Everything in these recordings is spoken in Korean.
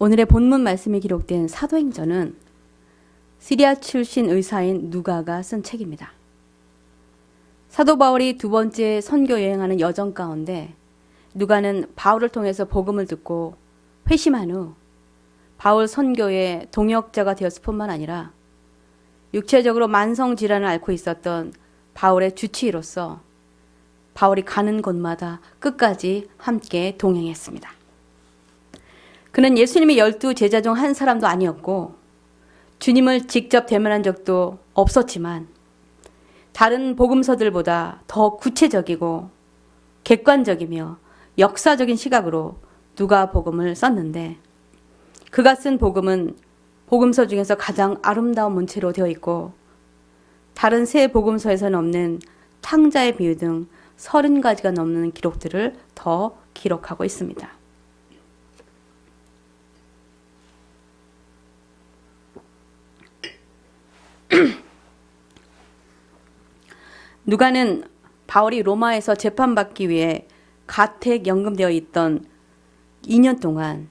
오늘의 본문 말씀이 기록된 사도행전은 시리아 출신 의사인 누가가 쓴 책입니다. 사도 바울이 두 번째 선교 여행하는 여정 가운데 누가는 바울을 통해서 복음을 듣고 회심한 후 바울 선교의 동역자가 되었을 뿐만 아니라 육체적으로 만성 질환을 앓고 있었던 바울의 주치의로서 바울이 가는 곳마다 끝까지 함께 동행했습니다. 그는 예수님의 12 제자 중 한 사람도 아니었고 주님을 직접 대면한 적도 없었지만 다른 복음서들보다 더 구체적이고 객관적이며 역사적인 시각으로 누가복음을 썼는데 그가 쓴 복음은 복음서 중에서 가장 아름다운 문체로 되어 있고 다른 세 복음서에서는 없는 탕자의 비유 등 30가지가 넘는 기록들을 더 기록하고 있습니다. 누가는 바울이 로마에서 재판받기 위해 가택 연금되어 있던 2년 동안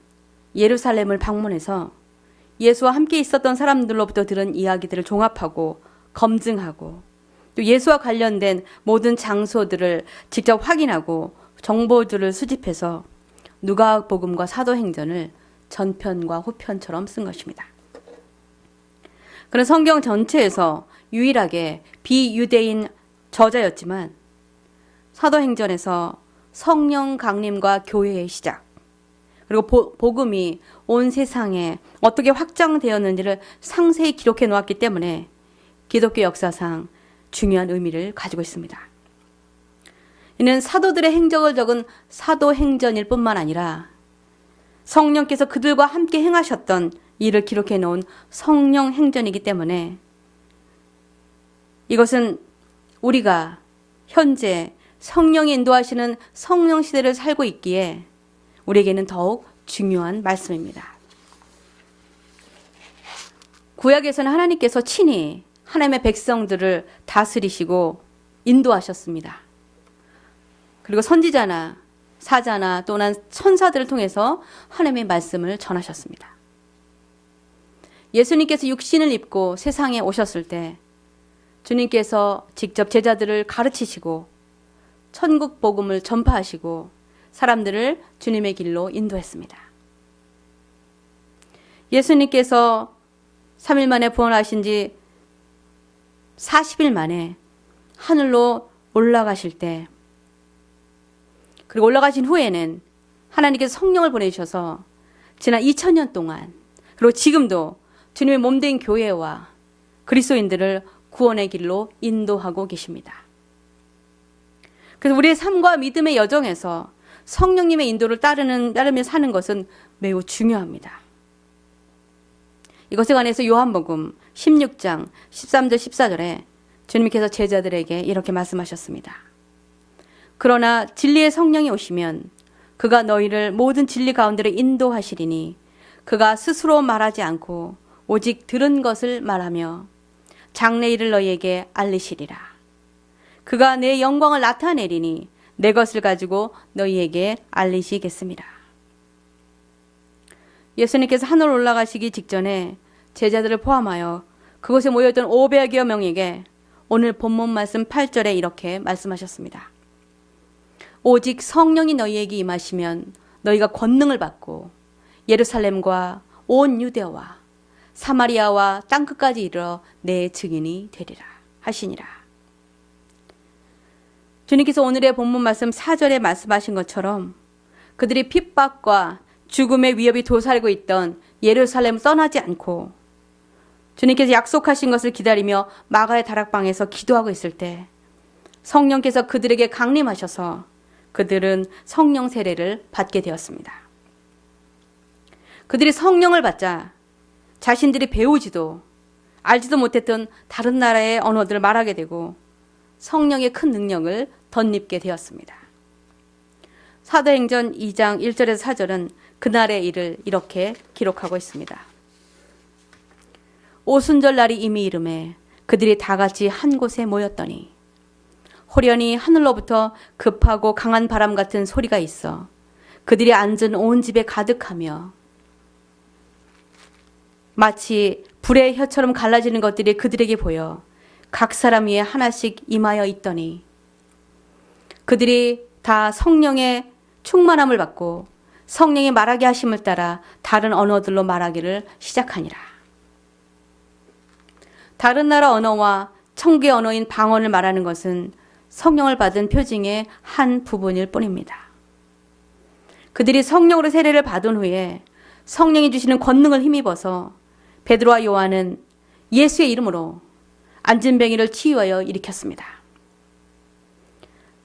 예루살렘을 방문해서 예수와 함께 있었던 사람들로부터 들은 이야기들을 종합하고 검증하고 또 예수와 관련된 모든 장소들을 직접 확인하고 정보들을 수집해서 누가복음과 사도행전을 전편과 후편처럼 쓴 것입니다. 그런 성경 전체에서 유일하게 비유대인 저자였지만 사도행전에서 성령 강림과 교회의 시작 그리고 복음이 온 세상에 어떻게 확장되었는지를 상세히 기록해 놓았기 때문에 기독교 역사상 중요한 의미를 가지고 있습니다. 이는 사도들의 행적을 적은 사도행전일 뿐만 아니라 성령께서 그들과 함께 행하셨던 일을 기록해 놓은 성령행전이기 때문에 이것은 우리가 현재 성령이 인도하시는 성령 시대를 살고 있기에 우리에게는 더욱 중요한 말씀입니다. 구약에서는 하나님께서 친히 하나님의 백성들을 다스리시고 인도하셨습니다. 그리고 선지자나 사자나 또는 천사들을 통해서 하나님의 말씀을 전하셨습니다. 예수님께서 육신을 입고 세상에 오셨을 때 주님께서 직접 제자들을 가르치시고 천국 복음을 전파하시고 사람들을 주님의 길로 인도했습니다. 예수님께서 3일 만에 부활하신 지 40일 만에 하늘로 올라가실 때 그리고 올라가신 후에는 하나님께서 성령을 보내주셔서 지난 2000년 동안 그리고 지금도 주님의 몸된 교회와 그리스도인들을 구원의 길로 인도하고 계십니다. 그래서 우리의 삶과 믿음의 여정에서 성령님의 인도를 따르며 사는 것은 매우 중요합니다. 이것에 관해서 요한복음 16장 13절 14절에 주님께서 제자들에게 이렇게 말씀하셨습니다. 그러나 진리의 성령이 오시면 그가 너희를 모든 진리 가운데로 인도하시리니 그가 스스로 말하지 않고 오직 들은 것을 말하며 장래 일을 너희에게 알리시리라. 그가 내 영광을 나타내리니 내 것을 가지고 너희에게 알리시겠습니다. 예수님께서 하늘 올라가시기 직전에 제자들을 포함하여 그곳에 모였던 500여 명에게 오늘 본문 말씀 8절에 이렇게 말씀하셨습니다. 오직 성령이 너희에게 임하시면 너희가 권능을 받고 예루살렘과 온 유대와 사마리아와 땅끝까지 이르러 내 증인이 되리라 하시니라. 주님께서 오늘의 본문 말씀 4절에 말씀하신 것처럼 그들이 핍박과 죽음의 위협이 도사리고 있던 예루살렘을 떠나지 않고 주님께서 약속하신 것을 기다리며 마가의 다락방에서 기도하고 있을 때 성령께서 그들에게 강림하셔서 그들은 성령 세례를 받게 되었습니다. 그들이 성령을 받자 자신들이 배우지도 알지도 못했던 다른 나라의 언어들을 말하게 되고 성령의 큰 능력을 덧입게 되었습니다. 사도행전 2장 1절에서 4절은 그날의 일을 이렇게 기록하고 있습니다. 오순절 날이 이미 이름에 그들이 다 같이 한 곳에 모였더니 호련히 하늘로부터 급하고 강한 바람 같은 소리가 있어 그들이 앉은 온 집에 가득하며 마치 불의 혀처럼 갈라지는 것들이 그들에게 보여 각 사람 위에 하나씩 임하여 있더니 그들이 다 성령의 충만함을 받고 성령이 말하게 하심을 따라 다른 언어들로 말하기를 시작하니라. 다른 나라 언어와 천국의 언어인 방언을 말하는 것은 성령을 받은 표징의 한 부분일 뿐입니다. 그들이 성령으로 세례를 받은 후에 성령이 주시는 권능을 힘입어서 베드로와 요한은 예수의 이름으로 안진뱅이를 치유하여 일으켰습니다.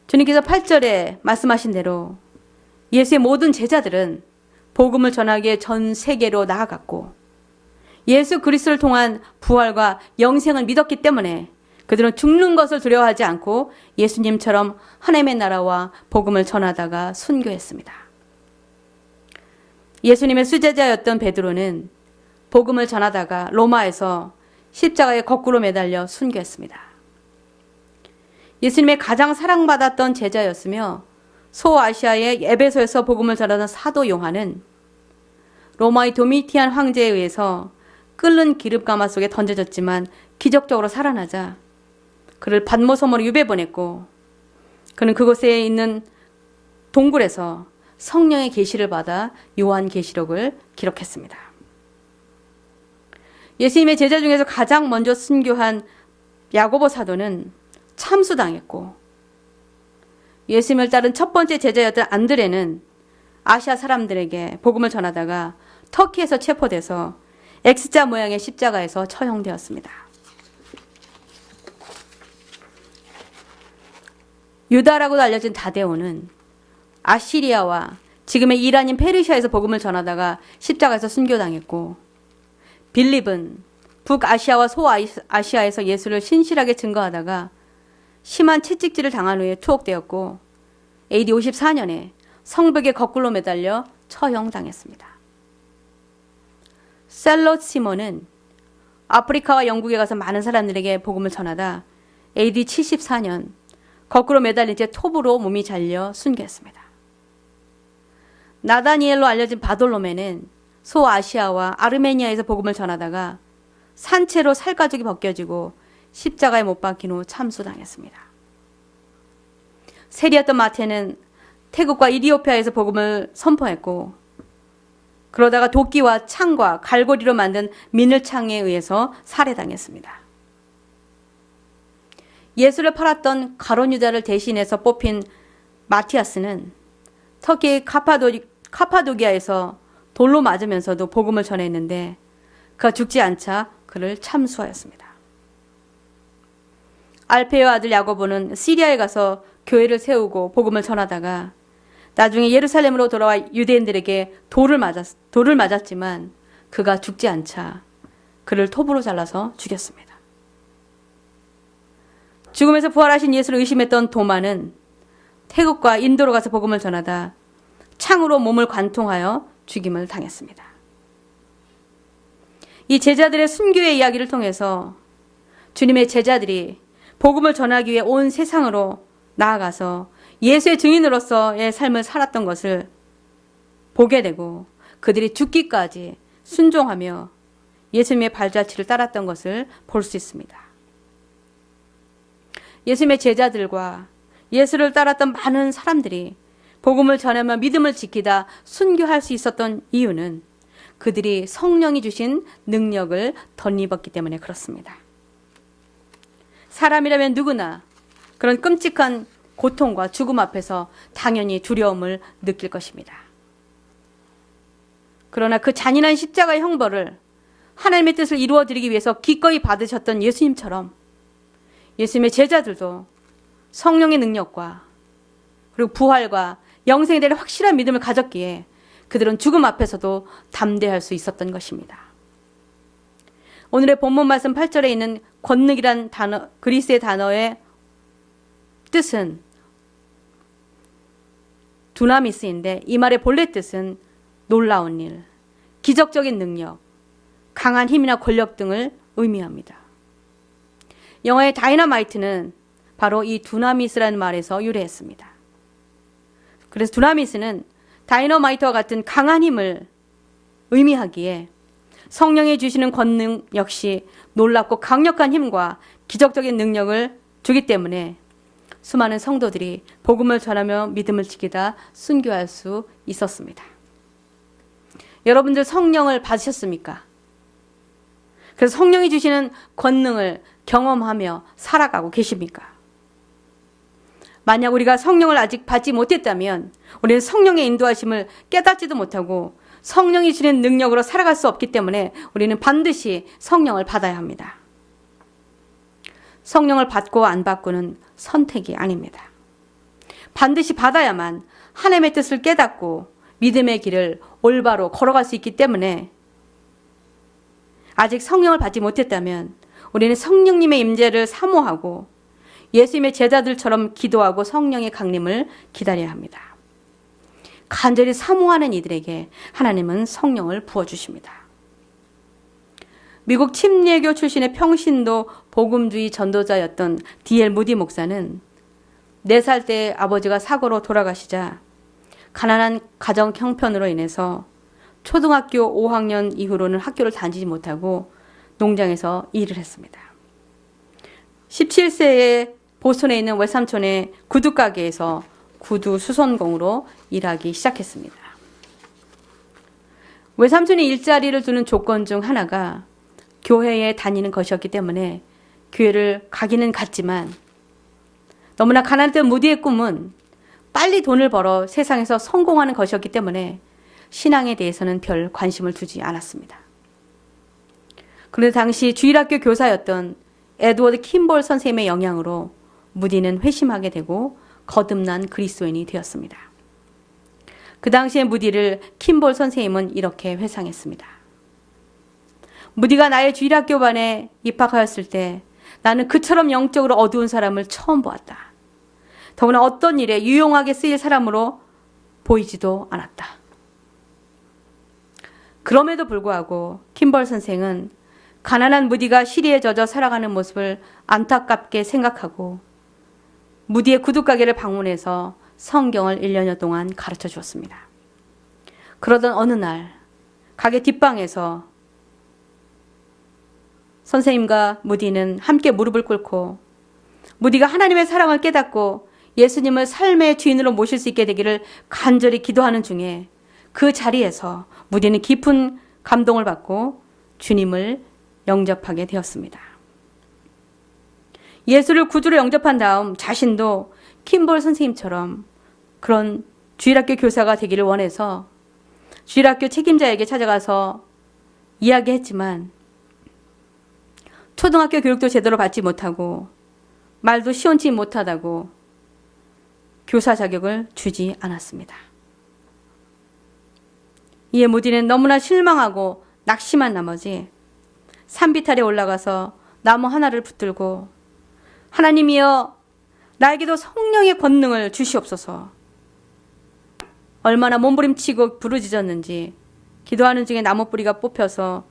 주님께서 8절에 말씀하신 대로 예수의 모든 제자들은 복음을 전하기에 전 세계로 나아갔고 예수 그리스도를 통한 부활과 영생을 믿었기 때문에 그들은 죽는 것을 두려워하지 않고 예수님처럼 하나님의 나라와 복음을 전하다가 순교했습니다. 예수님의 수제자였던 베드로는 복음을 전하다가 로마에서 십자가에 거꾸로 매달려 순교했습니다. 예수님의 가장 사랑받았던 제자였으며 소아시아의 에베소에서 복음을 전하던 사도 요한은 로마의 도미티안 황제에 의해서 끓는 기름가마 속에 던져졌지만 기적적으로 살아나자 그를 받모섬으로 유배 보냈고 그는 그곳에 있는 동굴에서 성령의 계시를 받아 요한계시록을 기록했습니다. 예수님의 제자 중에서 가장 먼저 순교한 야고보 사도는 참수당했고 예수님을 따른 첫 번째 제자였던 안드레는 아시아 사람들에게 복음을 전하다가 터키에서 체포돼서 X자 모양의 십자가에서 처형되었습니다. 유다라고도 알려진 다데오는 아시리아와 지금의 이란인 페르시아에서 복음을 전하다가 십자가에서 순교당했고 빌립은 북아시아와 소아시아에서 예수를 신실하게 증거하다가 심한 채찍질을 당한 후에 투옥되었고 AD 54년에 성벽에 거꾸로 매달려 처형당했습니다. 셀롯 시몬은 아프리카와 영국에 가서 많은 사람들에게 복음을 전하다 AD 74년 거꾸로 매달린 채 톱으로 몸이 잘려 순교했습니다. 나다니엘로 알려진 바돌로메는 소아시아와 아르메니아에서 복음을 전하다가 산채로 살가죽이 벗겨지고 십자가에 못 박힌 후 참수당했습니다. 세리였던 마태는 태국과 이디오피아에서 복음을 선포했고 그러다가 도끼와 창과 갈고리로 만든 미늘창에 의해서 살해당했습니다. 예수를 팔았던 가룟 유다를 대신해서 뽑힌 마티아스는 터키 카파도기아에서 돌로 맞으면서도 복음을 전했는데 그가 죽지 않자 그를 참수하였습니다. 알페의 아들 야고보는 시리아에 가서 교회를 세우고 복음을 전하다가 나중에 예루살렘으로 돌아와 유대인들에게 돌을 맞았지만 그가 죽지 않자 그를 톱으로 잘라서 죽였습니다. 죽음에서 부활하신 예수를 의심했던 도마는 태국과 인도로 가서 복음을 전하다 창으로 몸을 관통하여 죽임을 당했습니다. 이 제자들의 순교의 이야기를 통해서 주님의 제자들이 복음을 전하기 위해 온 세상으로 나아가서 예수의 증인으로서의 삶을 살았던 것을 보게 되고 그들이 죽기까지 순종하며 예수님의 발자취를 따랐던 것을 볼 수 있습니다. 예수님의 제자들과 예수를 따랐던 많은 사람들이 복음을 전하며 믿음을 지키다 순교할 수 있었던 이유는 그들이 성령이 주신 능력을 덧입었기 때문에 그렇습니다. 사람이라면 누구나 그런 끔찍한 고통과 죽음 앞에서 당연히 두려움을 느낄 것입니다. 그러나 그 잔인한 십자가의 형벌을 하나님의 뜻을 이루어드리기 위해서 기꺼이 받으셨던 예수님처럼 예수님의 제자들도 성령의 능력과 그리고 부활과 영생에 대한 확실한 믿음을 가졌기에 그들은 죽음 앞에서도 담대할 수 있었던 것입니다. 오늘의 본문 말씀 8절에 있는 권능이란 단어, 그리스의 단어의 뜻은 두나미스인데 이 말의 본래 뜻은 놀라운 일, 기적적인 능력, 강한 힘이나 권력 등을 의미합니다. 영어의 다이너마이트는 바로 이 두나미스라는 말에서 유래했습니다. 그래서 두나미스는 다이너마이트와 같은 강한 힘을 의미하기에 성령이 주시는 권능 역시 놀랍고 강력한 힘과 기적적인 능력을 주기 때문에 수많은 성도들이 복음을 전하며 믿음을 지키다 순교할 수 있었습니다. 여러분들 성령을 받으셨습니까? 그래서 성령이 주시는 권능을 경험하며 살아가고 계십니까? 만약 우리가 성령을 아직 받지 못했다면 우리는 성령의 인도하심을 깨닫지도 못하고 성령이 주는 능력으로 살아갈 수 없기 때문에 우리는 반드시 성령을 받아야 합니다. 성령을 받고 안 받고는 선택이 아닙니다. 반드시 받아야만 하나님의 뜻을 깨닫고 믿음의 길을 올바로 걸어갈 수 있기 때문에 아직 성령을 받지 못했다면 우리는 성령님의 임재를 사모하고 예수님의 제자들처럼 기도하고 성령의 강림을 기다려야 합니다. 간절히 사모하는 이들에게 하나님은 성령을 부어주십니다. 미국 침례교 출신의 평신도 복음주의 전도자였던 D.L. 무디 목사는 4살 때 아버지가 사고로 돌아가시자 가난한 가정 형편으로 인해서 초등학교 5학년 이후로는 학교를 다니지 못하고 농장에서 일을 했습니다. 17세에 보스턴에 있는 외삼촌의 구두 가게에서 구두 수선공으로 일하기 시작했습니다. 외삼촌이 일자리를 두는 조건 중 하나가 교회에 다니는 것이었기 때문에 교회를 가기는 갔지만 너무나 가난했던 무디의 꿈은 빨리 돈을 벌어 세상에서 성공하는 것이었기 때문에 신앙에 대해서는 별 관심을 두지 않았습니다. 그런데 당시 주일학교 교사였던 에드워드 킴볼 선생님의 영향으로 무디는 회심하게 되고 거듭난 그리스도인이 되었습니다. 그 당시에 무디를 킴볼 선생님은 이렇게 회상했습니다. 무디가 나의 주일학교 반에 입학하였을 때 나는 그처럼 영적으로 어두운 사람을 처음 보았다. 더구나 어떤 일에 유용하게 쓰일 사람으로 보이지도 않았다. 그럼에도 불구하고 킴볼 선생은 가난한 무디가 시리에 젖어 살아가는 모습을 안타깝게 생각하고 무디의 구두가게를 방문해서 성경을 1년여 동안 가르쳐 주었습니다. 그러던 어느 날 가게 뒷방에서 선생님과 무디는 함께 무릎을 꿇고 무디가 하나님의 사랑을 깨닫고 예수님을 삶의 주인으로 모실 수 있게 되기를 간절히 기도하는 중에 그 자리에서 무디는 깊은 감동을 받고 주님을 영접하게 되었습니다. 예수를 구주로 영접한 다음 자신도 킴볼 선생님처럼 그런 주일학교 교사가 되기를 원해서 주일학교 책임자에게 찾아가서 이야기했지만 초등학교 교육도 제대로 받지 못하고 말도 시원치 못하다고 교사 자격을 주지 않았습니다. 이에 무디는 너무나 실망하고 낙심한 나머지 산비탈에 올라가서 나무 하나를 붙들고 하나님이여 나에게도 성령의 권능을 주시옵소서. 얼마나 몸부림치고 부르짖었는지 기도하는 중에 나무 뿌리가 뽑혀서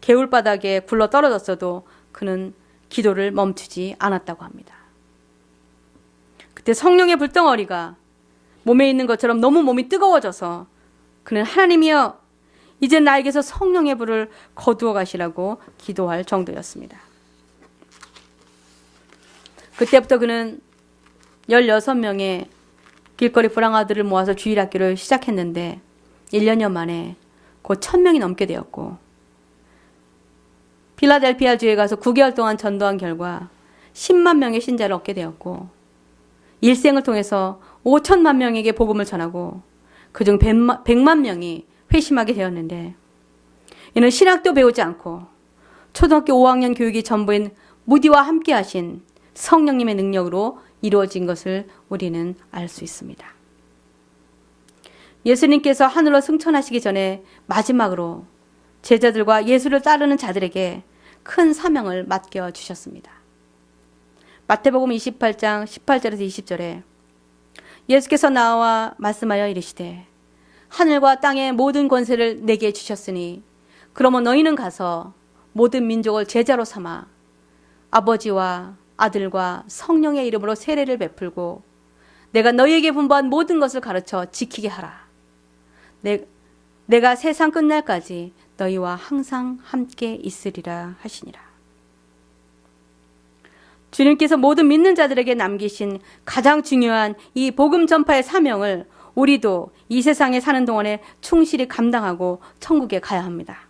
개울바닥에 굴러 떨어졌어도 그는 기도를 멈추지 않았다고 합니다. 그때 성령의 불덩어리가 몸에 있는 것처럼 너무 몸이 뜨거워져서 그는 하나님이여 이제 나에게서 성령의 불을 거두어 가시라고 기도할 정도였습니다. 그때부터 그는 16명의 길거리 불황아들을 모아서 주일학교를 시작했는데 1년여 만에 곧 1000명이 넘게 되었고 필라델피아 주에 가서 9개월 동안 전도한 결과 10만 명의 신자를 얻게 되었고 일생을 통해서 5천만 명에게 복음을 전하고 그중 100만 명이 회심하게 되었는데 이는 신학도 배우지 않고 초등학교 5학년 교육이 전부인 무디와 함께 하신 성령님의 능력으로 이루어진 것을 우리는 알 수 있습니다. 예수님께서 하늘로 승천하시기 전에 마지막으로 제자들과 예수를 따르는 자들에게 큰 사명을 맡겨주셨습니다. 마태복음 28장 18절에서 20절에 예수께서 나와 말씀하여 이르시되 하늘과 땅의 모든 권세를 내게 주셨으니 그러면 너희는 가서 모든 민족을 제자로 삼아 아버지와 아들과 성령의 이름으로 세례를 베풀고 내가 너희에게 분부한 모든 것을 가르쳐 지키게 하라. 내가 세상 끝날까지 너희와 항상 함께 있으리라 하시니라. 주님께서 모든 믿는 자들에게 남기신 가장 중요한 이 복음 전파의 사명을 우리도 이 세상에 사는 동안에 충실히 감당하고 천국에 가야 합니다.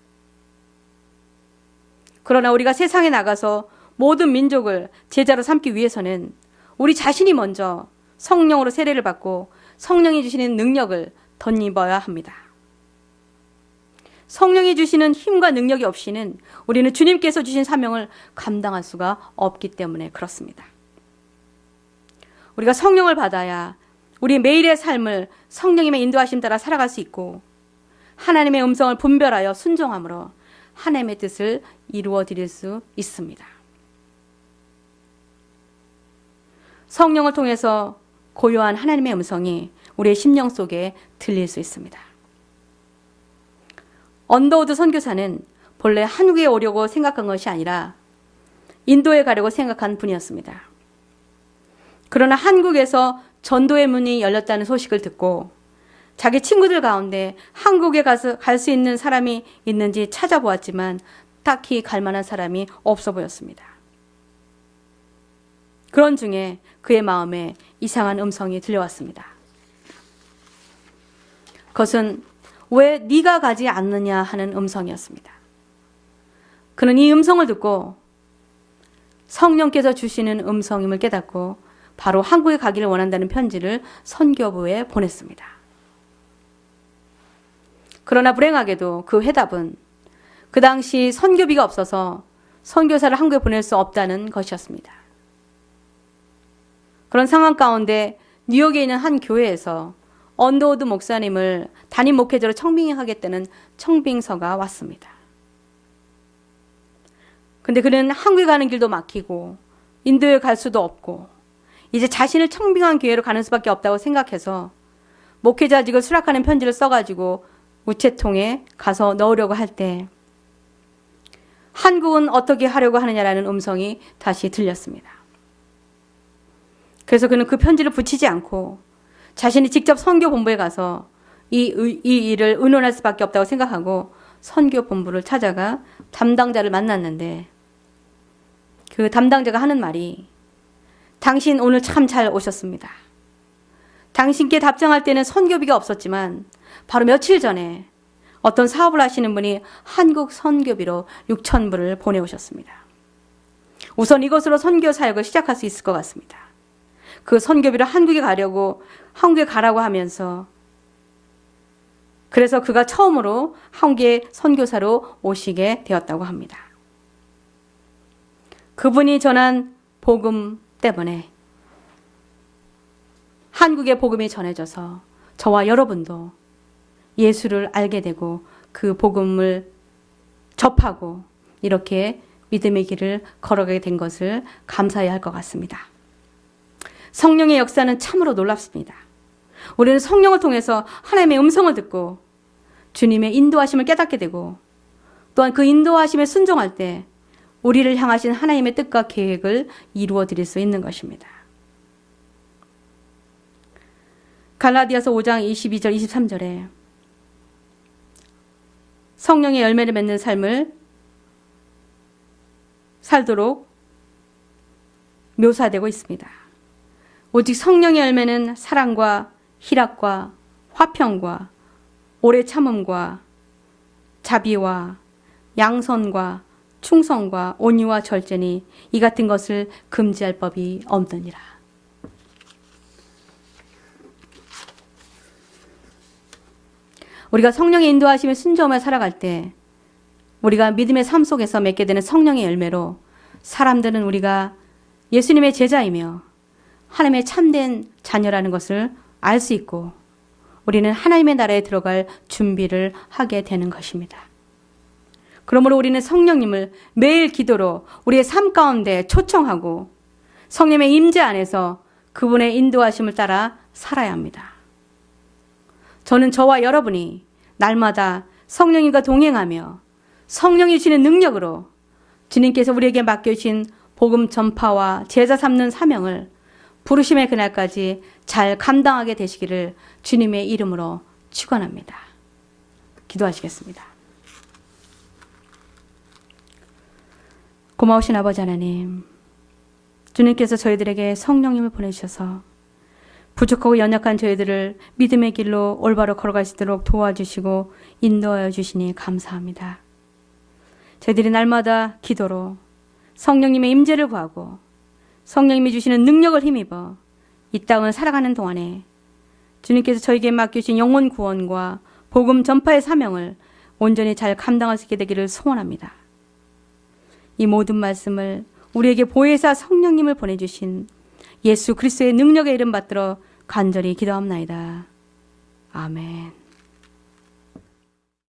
그러나 우리가 세상에 나가서 모든 민족을 제자로 삼기 위해서는 우리 자신이 먼저 성령으로 세례를 받고 성령이 주시는 능력을 덧입어야 합니다. 성령이 주시는 힘과 능력이 없이는 우리는 주님께서 주신 사명을 감당할 수가 없기 때문에 그렇습니다. 우리가 성령을 받아야 우리 매일의 삶을 성령님의 인도하심 따라 살아갈 수 있고 하나님의 음성을 분별하여 순종함으로 하나님의 뜻을 이루어 드릴 수 있습니다. 성령을 통해서 고요한 하나님의 음성이 우리의 심령 속에 들릴 수 있습니다. 언더우드 선교사는 본래 한국에 오려고 생각한 것이 아니라 인도에 가려고 생각한 분이었습니다. 그러나 한국에서 전도의 문이 열렸다는 소식을 듣고 자기 친구들 가운데 한국에 가서 갈 수 있는 사람이 있는지 찾아보았지만 딱히 갈 만한 사람이 없어 보였습니다. 그런 중에 그의 마음에 이상한 음성이 들려왔습니다. 그것은 왜 네가 가지 않느냐 하는 음성이었습니다. 그는 이 음성을 듣고 성령께서 주시는 음성임을 깨닫고 바로 한국에 가기를 원한다는 편지를 선교부에 보냈습니다. 그러나 불행하게도 그 회답은 그 당시 선교비가 없어서 선교사를 한국에 보낼 수 없다는 것이었습니다. 그런 상황 가운데 뉴욕에 있는 한 교회에서 언더우드 목사님을 담임 목회자로 청빙하겠다는 청빙서가 왔습니다. 근데 그는 한국에 가는 길도 막히고 인도에 갈 수도 없고 이제 자신을 청빙한 교회로 가는 수밖에 없다고 생각해서 목회자직을 수락하는 편지를 써가지고 우체통에 가서 넣으려고 할 때 한국은 어떻게 하려고 하느냐라는 음성이 다시 들렸습니다. 그래서 그는 그 편지를 붙이지 않고 자신이 직접 선교본부에 가서 이 일을 의논할 수밖에 없다고 생각하고 선교본부를 찾아가 담당자를 만났는데 그 담당자가 하는 말이 당신 오늘 참 잘 오셨습니다. 당신께 답장할 때는 선교비가 없었지만 바로 며칠 전에 어떤 사업을 하시는 분이 한국 선교비로 6,000불을 보내오셨습니다. 우선 이것으로 선교 사역을 시작할 수 있을 것 같습니다. 그 선교비로 한국에 가라고 하면서 그래서 그가 처음으로 한국에 선교사로 오시게 되었다고 합니다. 그분이 전한 복음 때문에 한국의 복음이 전해져서 저와 여러분도 예수를 알게 되고 그 복음을 접하고 이렇게 믿음의 길을 걸어가게 된 것을 감사해야 할 것 같습니다. 성령의 역사는 참으로 놀랍습니다. 우리는 성령을 통해서 하나님의 음성을 듣고 주님의 인도하심을 깨닫게 되고 또한 그 인도하심에 순종할 때 우리를 향하신 하나님의 뜻과 계획을 이루어 드릴 수 있는 것입니다. 갈라디아서 5장 22절 23절에 성령의 열매를 맺는 삶을 살도록 묘사되고 있습니다. 오직 성령의 열매는 사랑과 희락과 화평과 오래 참음과 자비와 양선과 충성과 온유와 절제니 이 같은 것을 금지할 법이 없느니라. 우리가 성령의 인도하심에 순종하며 살아갈 때 우리가 믿음의 삶 속에서 맺게 되는 성령의 열매로 사람들은 우리가 예수님의 제자이며 하나님의 참된 자녀라는 것을 알 수 있고 우리는 하나님의 나라에 들어갈 준비를 하게 되는 것입니다. 그러므로 우리는 성령님을 매일 기도로 우리의 삶 가운데 초청하고 성령의 임재 안에서 그분의 인도하심을 따라 살아야 합니다. 저는 저와 여러분이 날마다 성령님과 동행하며 성령이 주시는 능력으로 주님께서 우리에게 맡겨주신 복음 전파와 제자 삼는 사명을 부르심의 그날까지 잘 감당하게 되시기를 주님의 이름으로 축원합니다. 기도하시겠습니다. 고마우신 아버지 하나님, 주님께서 저희들에게 성령님을 보내주셔서 부족하고 연약한 저희들을 믿음의 길로 올바로 걸어갈 수 있도록 도와주시고 인도하여 주시니 감사합니다. 저희들이 날마다 기도로 성령님의 임재를 구하고 성령님이 주시는 능력을 힘입어 이 땅을 살아가는 동안에 주님께서 저에게 맡기신 영혼 구원과 복음 전파의 사명을 온전히 잘 감당할 수 있게 되기를 소원합니다. 이 모든 말씀을 우리에게 보혜사 성령님을 보내주신 예수 그리스도의 능력의 이름 받들어 간절히 기도합나이다. 아멘.